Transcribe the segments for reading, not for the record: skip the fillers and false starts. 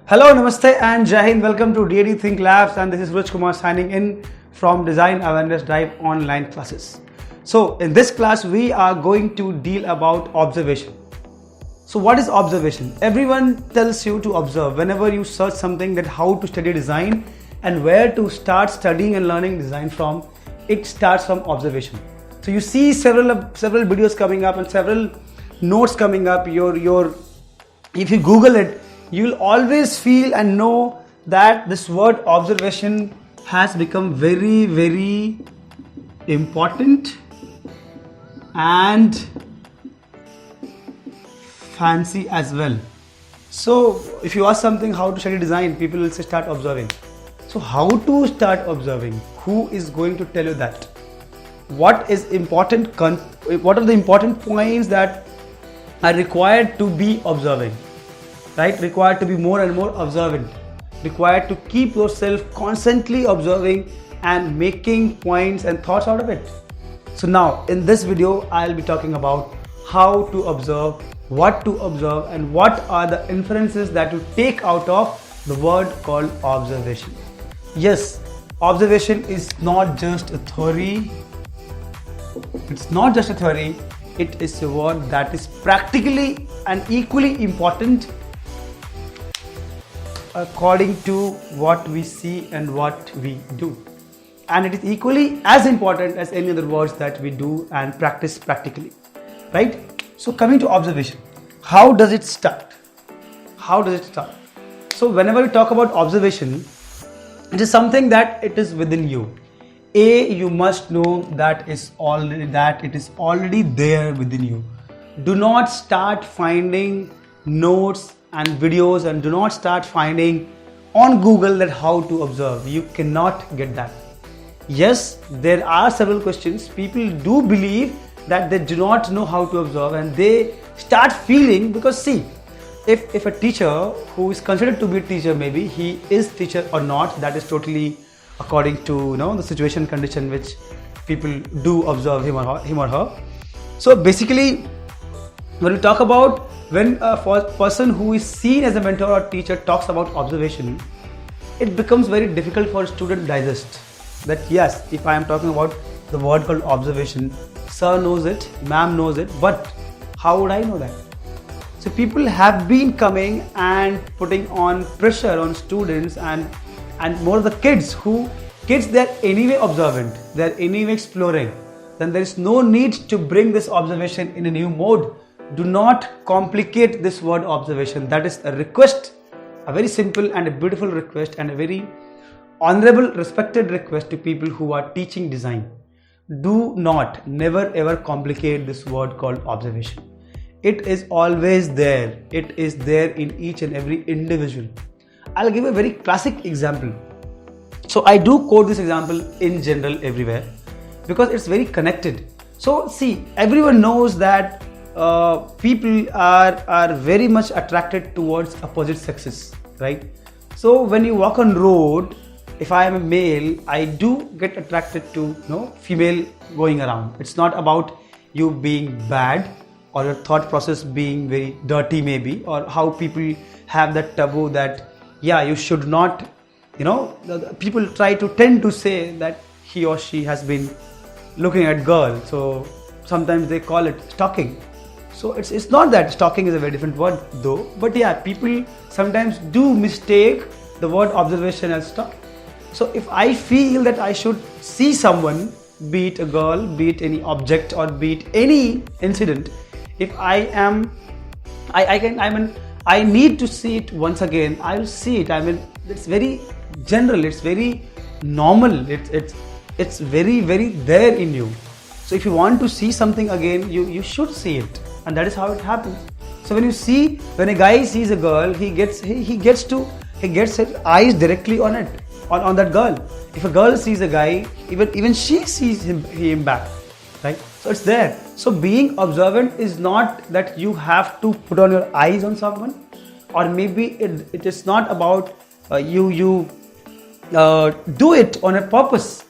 Hello, Namaste and Jai Hind. Welcome to DAD Think Labs, and this is Rich Kumar signing in from Design Awareness Drive online classes. So in this class we are going to deal about observation. So what is observation? Everyone tells you to observe whenever you search something, that how to study design and where to start studying and learning design from. It starts from observation. So you see several videos coming up and several notes coming up. If you Google it, you'll always feel and know that this word observation has become very, very important and fancy as well. So if you ask something how to study design, people will say start observing. So how to start observing? Who is going to tell you that? What is important? What are the important points that are required to be observing? Right? Required to be more and more observant. Required to keep yourself constantly observing and making points and thoughts out of it. So now in this video, I'll be talking about how to observe, what to observe, and what are the inferences that you take out of the word called observation. Yes, observation is not just a theory. It's not just a theory. It is a word that is practically and equally important according to what we see and what we do. And it is equally as important as any other words that we do and practice practically. Right? So coming to observation, how does it start? How does it start? So whenever we talk about observation, it is something that it is within you. You must know that it is already there within you. Do not start finding notes and videos, and do not start finding on Google that how to observe. You cannot get that. Yes, there are several questions. People do believe that they do not know how to observe, and they start feeling, because see, if a teacher who is considered to be a teacher, maybe he is teacher or not, that is totally according to the situation condition which people do observe him or her. So basically, when we talk about when a person who is seen as a mentor or teacher talks about observation, it becomes very difficult for a student to digest that yes, if I am talking about the word called observation, sir knows it, ma'am knows it, but how would I know that? So people have been coming and putting on pressure on students and more of the kids they are anyway observant, they are anyway exploring. Then there is no need to bring this observation in a new mode. Do not complicate this word observation. That is a request, a very simple and a beautiful request, and a very honorable, respected request to people who are teaching design. Do not, never ever complicate this word called observation. It is always there. It is there in each and every individual. I'll give a very classic example. So I do quote this example in general everywhere because it's very connected. So see, everyone knows that people are very much attracted towards opposite sexes, right? So when you walk on road, if I am a male, I do get attracted to female going around. It's not about you being bad or your thought process being very dirty maybe, or how people have that taboo that you should not, people tend to say that he or she has been looking at girl, so sometimes they call it stalking. So it's not that. Stalking is a very different word though, but people sometimes do mistake the word observation as stalking. So if I feel that I should see someone, be it a girl, be it any object, or be it any incident, if I need to see it once again, I will see it. It's very general, it's very normal, it's very, very there in you. So if you want to see something again, you should see it, and that is how it happens. So when a guy sees a girl, he gets his eyes directly on it, on that girl. If a girl sees a guy, even she sees him back, right? So it's there. So being observant is not that you have to put on your eyes on someone, or maybe it is not about you do it on a purpose.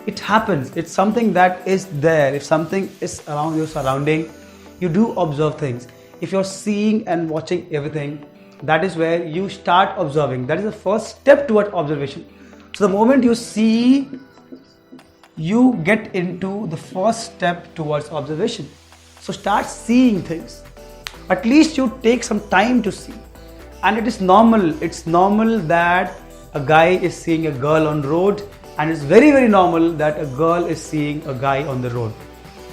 It happens. It's something that is there. If something is around your surrounding, you do observe things. If you're seeing and watching everything, that is where you start observing. That is the first step towards observation. So the moment you see, you get into the first step towards observation. So start seeing things. At least you take some time to see. And it is normal. It's normal that a guy is seeing a girl on road, and it's very, very normal that a girl is seeing a guy on the road.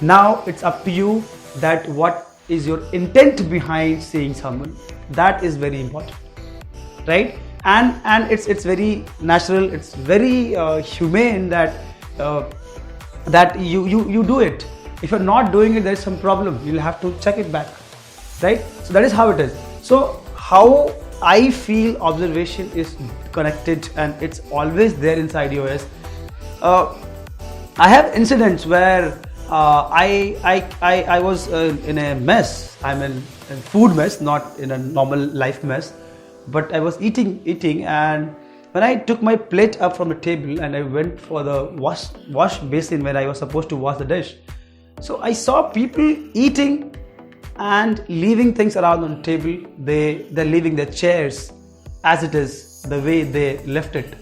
Now it's up to you that what is your intent behind seeing someone. That is very important, right? And it's very natural. It's very humane that that you do it. If you're not doing it, there is some problem. You'll have to check it back, right? So that is how it is. So how I feel observation is connected, and it's always there inside you is, I have incidents where I was in a mess. I'm in a food mess, not in a normal life mess, but I was eating, and when I took my plate up from the table and I went for the wash basin where I was supposed to wash the dish, so I saw people eating and leaving things around on the table. They're leaving their chairs as it is, the way they left it.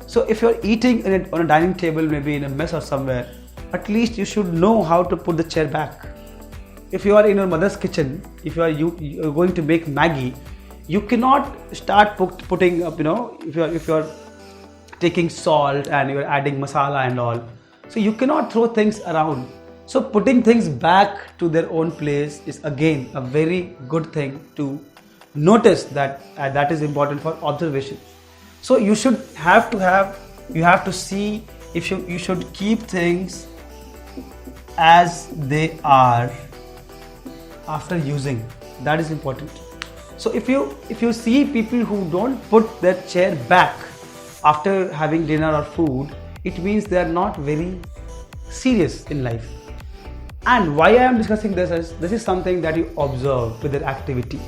So if you're eating on a dining table, maybe in a mess or somewhere, at least you should know how to put the chair back. If you are in your mother's kitchen, if you're going to make Maggie, you cannot start putting up, if you're taking salt and you're adding masala and all, so you cannot throw things around. So putting things back to their own place is again a very good thing to notice. That is important for observation. So you have to see, if you should keep things as they are after using. That is important. So if you see people who don't put their chair back after having dinner or food, it means they are not very serious in life. And why I am discussing this is something that you observe with their activity.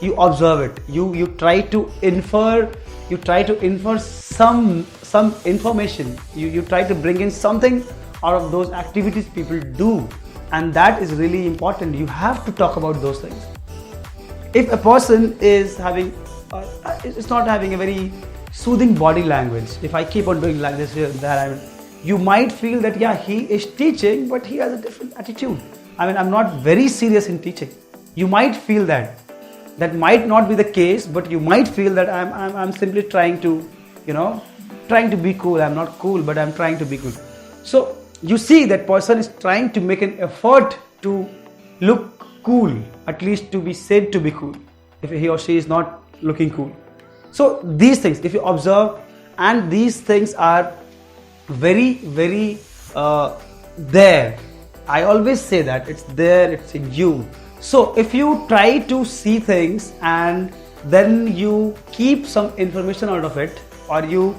You observe it. You try to infer. You try to infer some information. You try to bring in something out of those activities people do, and that is really important. You have to talk about those things. If a person is it's not having a very soothing body language, if I keep on doing like this here and there, you might feel that he is teaching, but he has a different attitude. I'm not very serious in teaching. You might feel that. That might not be the case, but you might feel that I'm simply trying to be cool. I'm not cool, but I'm trying to be cool. So you see that person is trying to make an effort to look cool, at least to be said to be cool, if he or she is not looking cool. So these things, if you observe, and these things are very, very there. I always say that it's there, it's in you. So if you try to see things and then you keep some information out of it, or you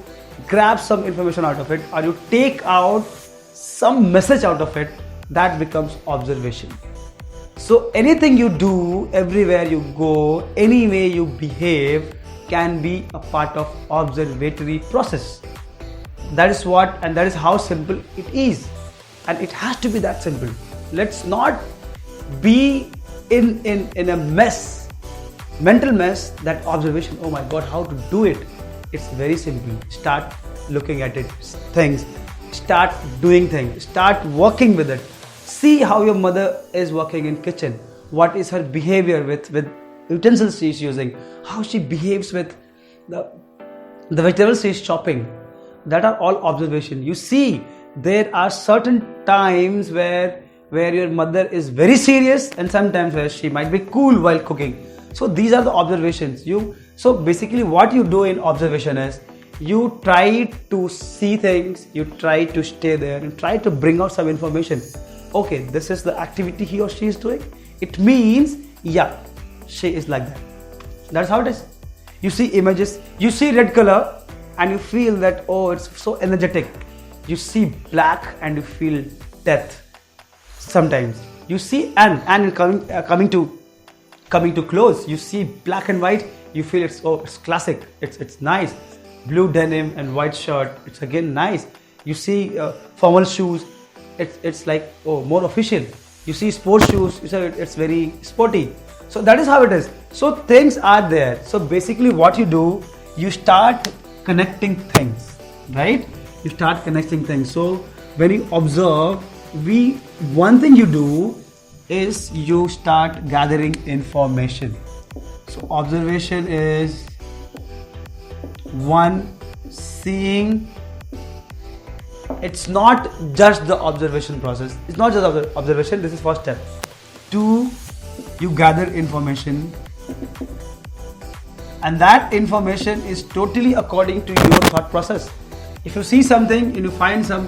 grab some information out of it, or you take out some message out of it, that becomes observation. So anything you do, everywhere you go, any way you behave can be a part of observatory process. That is what, and that is how simple it is. And it has to be that simple. Let's not be in a mess, mental mess, that observation, oh my God, how to do it. It's very simple. Start looking at it, things, start doing things, start working with it. See how your mother is working in kitchen. What is her behavior with utensils she is using, how she behaves with the vegetables she is chopping. That are all observation. You see, there are certain times where your mother is very serious, and sometimes where she might be cool while cooking. So these are the observations. So basically what you do in observation is, you try to see things, you try to stay there and try to bring out some information. Okay, this is the activity he or she is doing. It means, she is like that. That's how it is. You see images, you see red color and you feel that, oh, it's so energetic. You see black and you feel death. Sometimes you see, and coming to clothes, you see black and white, you feel it's classic, it's nice. Blue denim and white shirt, it's again nice. You see formal shoes, it's like, oh, more official. You see sports shoes, it's very sporty. So that is how it is. So things are there. So basically what you do, you start connecting things, right? You start connecting things. So when you observe, one thing you do is you start gathering information. So observation is one, seeing. It's not just the observation process. It's not just observation. This is first step. 2, you gather information, and that information is totally according to your thought process. If you see something and you find some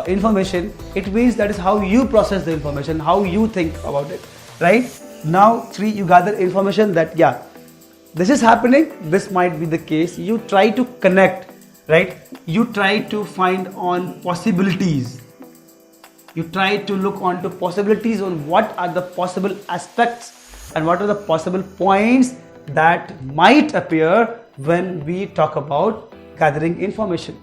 information, it means that is how you process the information, how you think about it, right? Now 3, you gather information that yeah, this is happening, this might be the case. You try to connect, right? You try to find on possibilities. You try to look onto possibilities on what are the possible aspects and what are the possible points that might appear when we talk about gathering information,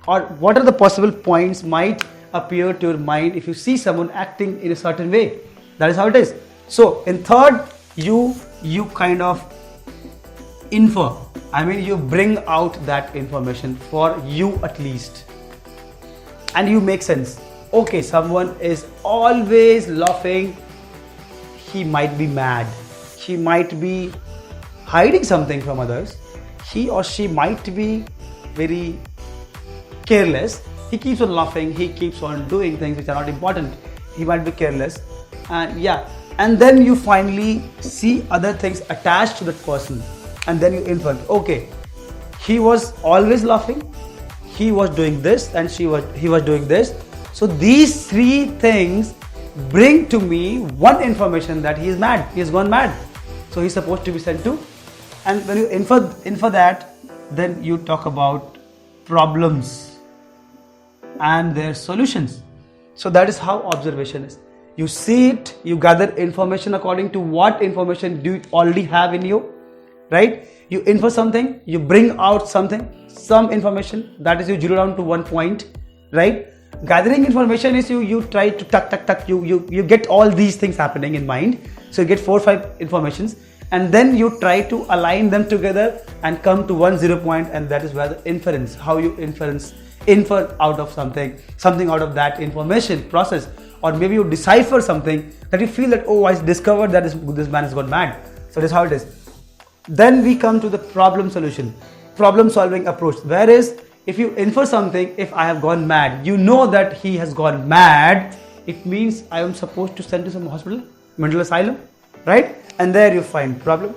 or what are the possible points might appear to your mind if you see someone acting in a certain way. That is how it is. So in third, you kind of infer. I mean, you bring out that information for you at least, and you make sense. Okay, someone is always laughing. He might be mad. He might be hiding something from others. He or she might be very careless. He keeps on laughing. He keeps on doing things which are not important. He might be careless. And yeah, and then you finally see other things attached to that person, and then you infer. Okay, he was always laughing. He was doing this, and he was doing this. So these 3 things bring to me one information that he is mad. He has gone mad. So he's supposed to be sent to. And when you infer that, then you talk about problems and their solutions. So that is how observation is. You see it, you gather information according to what information do you already have in you, right? You infer something, you bring out something, some information, that is you zero down to one point, right? Gathering information is you try to tuck, you get all these things happening in mind. So you get 4 or 5 informations, and then you try to align them together and come to 1 0 point, and that is where the inference, how you infer out of something out of that information process. Or maybe you decipher something that you feel that, oh, I discovered that this man has gone mad. So that's how it is. Then we come to the problem solving approach. Whereas if you infer something, if I have gone mad, you know that he has gone mad, it means I am supposed to send to some hospital, mental asylum, right? And there you find problem.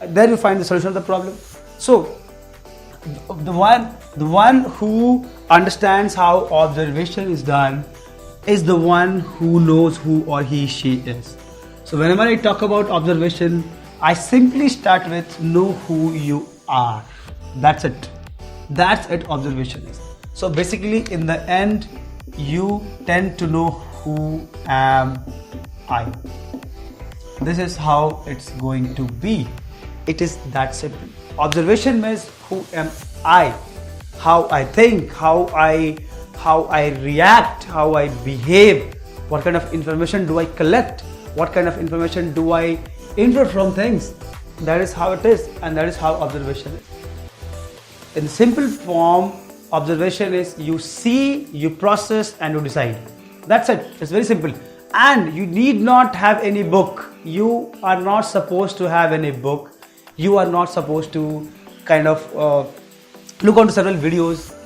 There you find the solution of the problem. So the one who understands how observation is done is the one who knows who or she is. So whenever I talk about observation, I simply start with know who you are. That's it. Observation is. So basically in the end, you tend to know who am I. This is how it's going to be. It is that simple. Observation means who am I, how I think, how I react, how I behave, what kind of information do I collect, what kind of information do I infer from things. That is how it is, and that is how observation is. In simple form, observation is you see, you process, and you decide. That's it. It's very simple. And you need not have any book. You are not supposed to have any book. You are not supposed to kind of look onto several videos.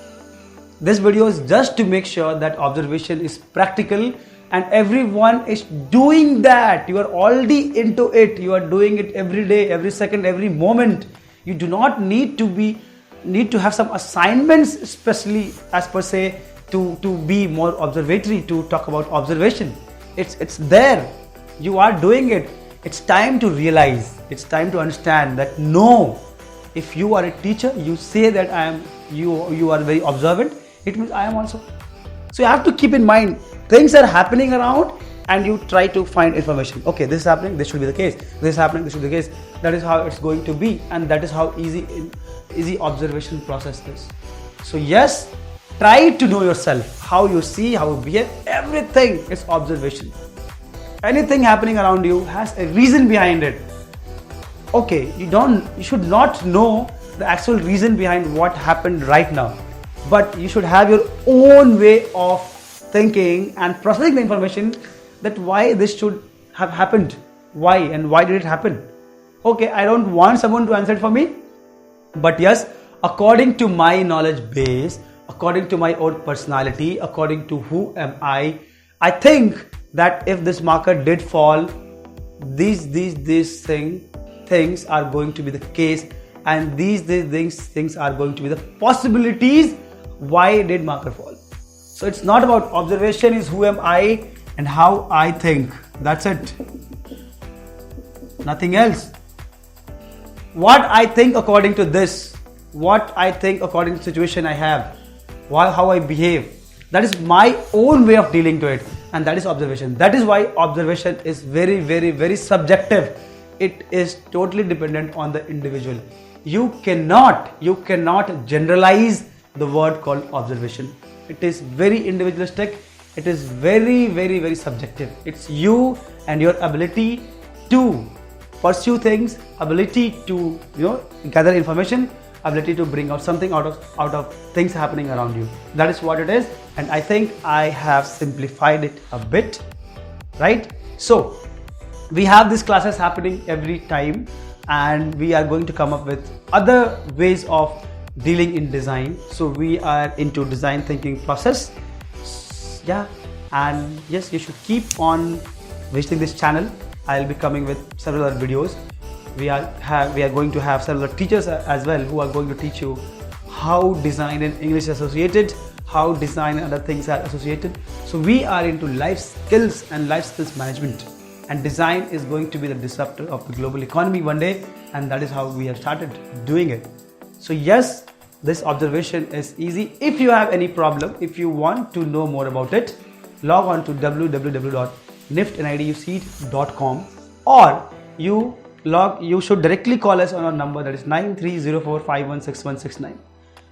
This video is just to make sure that observation is practical and everyone is doing that. You are already into it. You are doing it every day, every second, every moment. You do not need to have some assignments, especially as per se, to be more observatory, to talk about observation. It's there. You are doing it. It's time to realize. It's time to understand that no. If you are a teacher, you say that you are very observant. It means I am also. So you have to keep in mind things are happening around, and you try to find information. Okay, this is happening. This should be the case. This is happening. This should be the case. That is how it's going to be, and that is how easy observation process is. So yes, try to know yourself, how you see, how you behave. Everything is observation. Anything happening around you has a reason behind it. okay, you should not know the actual reason behind what happened right now, but you should have your own way of thinking and processing the information that why this should have happened, why and why did it happen. Okay, I don't want someone to answer it for me, but yes, according to my knowledge base, according to my own personality, according to who am I think that if this marker did fall, these things are going to be the case, and these things are going to be the possibilities why did marker fall. So it's not about observation, is who am I and how I think. That's it. Nothing else. What I think according to this, what I think according to the situation I have, how I behave, that is my own way of dealing to it, and that is observation. That is why observation is very, very, very subjective. It is totally dependent on the individual. You cannot generalize the word called observation. It is very individualistic. It is very, very, very subjective. It's you and your ability to pursue things, ability to gather information, ability to bring out something out of things happening around you. That is what it is, and I think I have simplified it a bit, right? So we have these classes happening every time, and we are going to come up with other ways of dealing in design. So we are into design thinking process, yeah, and yes, you should keep on visiting this channel. I'll be coming with several other videos. We are going to have several teachers as well who are going to teach you how design and English is associated, how design and other things are associated. So we are into life skills and life skills management, and design is going to be the disruptor of the global economy one day, and that is how we have started doing it. So yes, this observation is easy. If you have any problem, if you want to know more about it, log on to www.niftuced.com, or you should directly call us on our number, that is 9304516169.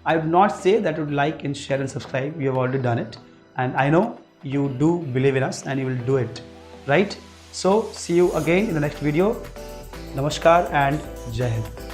I would not say that you would like and share and subscribe. You have already done it, and I know you do believe in us and you will do it, right? So see you again in the next video. Namaskar and Jai Hind.